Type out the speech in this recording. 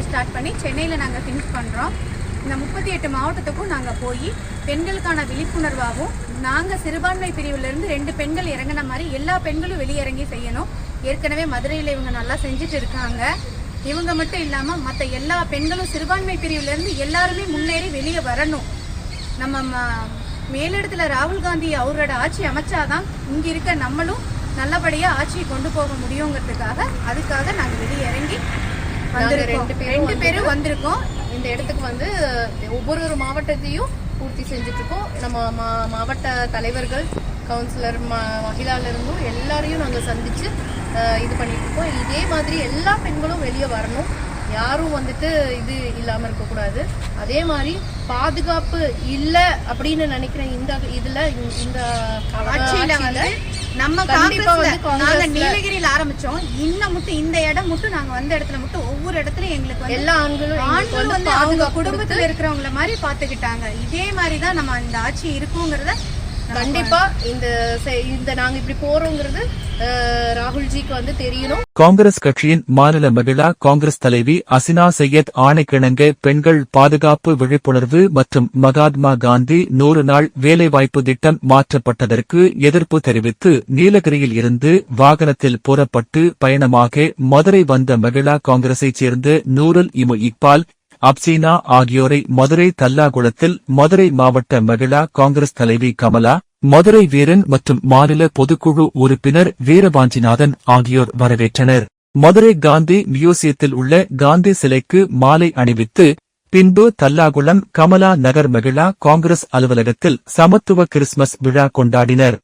Start பண்ணி சென்னையில் நாங்கள் ஃபினிஷ் பண்ணுறோம். இந்த 38 மாவட்டத்துக்கும் நாங்கள் போய் பெண்களுக்கான விழிப்புணர்வாகவும் நாங்கள் சிறுபான்மை பிரிவிலிருந்து 2 பெண்கள் இறங்கின மாதிரி எல்லா பெண்களும் வெளியிறங்கி செய்யணும். ஏற்கனவே மதுரையில் இவங்க நல்லா செஞ்சுட்டு இருக்காங்க. இவங்க மட்டும் இல்லாமல் மற்ற எல்லா பெண்களும் சிறுபான்மை பிரிவிலிருந்து எல்லாருமே முன்னேறி வெளியே வரணும். நம்ம மேலிடத்துல ராகுல் காந்தி அவரோட ஆட்சி அமைச்சாதான் இங்க இருக்க நம்மளும் நல்லபடியா ஆட்சியை கொண்டு போக முடியுங்கிறதுக்காக அதுக்காக நாங்க வெளியே இறங்கி ரெண்டு பேரும் வந்திருக்கோம். இந்த இடத்துக்கு வந்து ஒவ்வொரு மாவட்டத்தையும் பூர்த்தி செஞ்சுட்டு இருக்கோம். நம்ம மாவட்ட தலைவர்கள், கவுன்சிலர், மகிழால இருந்தும் எல்லாரையும் நாங்க சந்திச்சு இது பண்ணிட்டு இருக்கோம். இதே மாதிரி எல்லா பெண்களும் வெளியே வரணும். யாரும் வந்துட்டு இது இல்லாம இருக்க கூடாது. அதே மாதிரி பாதுகாப்பு இல்ல அப்படின்னு நினைக்கிறேன். இந்த ஆட்சியில வந்து நம்ம நாங்க நீலகிரியில ஆரம்பிச்சோம். இன்னும் மட்டும் இந்த இடம் மட்டும் நாங்க வந்த இடத்துல மட்டும் ஒவ்வொரு இடத்துலயும் எங்களுக்கு எல்லா ஆண்களும் வந்து அவங்க குடும்பத்துல இருக்கிறவங்கள மாதிரி பாத்துக்கிட்டாங்க. இதே மாதிரிதான் நம்ம இந்த ஆட்சி இருக்குங்கிறத கண்டிப்பா இந்த நாங்க இப்படி போறோங்கிறது ராகுல்ஜிக்கு வந்து தெரியணும். காங்கிரஸ் கட்சியின் மாநில மகிழா காங்கிரஸ் தலைவி அசினா சையத் ஆணைக்கிணங்க பெண்கள் பாதுகாப்பு விழிப்புணர்வு மற்றும் மகாத்மா காந்தி 100 நாள் வேலைவாய்ப்பு திட்டம் மாற்றப்பட்டதற்கு எதிர்ப்பு தெரிவித்து நீலகிரியில் இருந்து வாகனத்தில் புறப்பட்டு பயணமாக மதுரை வந்த மகிழா காங்கிரஸைச் சேர்ந்த நூருல் இக்பால், அப்சீனா ஆகியோரை மதுரை தல்லாகுளத்தில் மதுரை மாவட்ட மகிழா காங்கிரஸ் தலைவி கமலா, மதுரை வீரன் மற்றும் மாநில பொதுக்குழு உறுப்பினர் வீரபாஞ்சிநாதன் ஆகியோர் வரவேற்றனர். மதுரை காந்தி மியூசியத்தில் உள்ள காந்தி சிலைக்கு மாலை அணிவித்து பின்பு தல்லாகுளம் கமலா நகர் மகிழா காங்கிரஸ் அலுவலகத்தில் சமத்துவ கிறிஸ்துமஸ் விழா கொண்டாடினர்.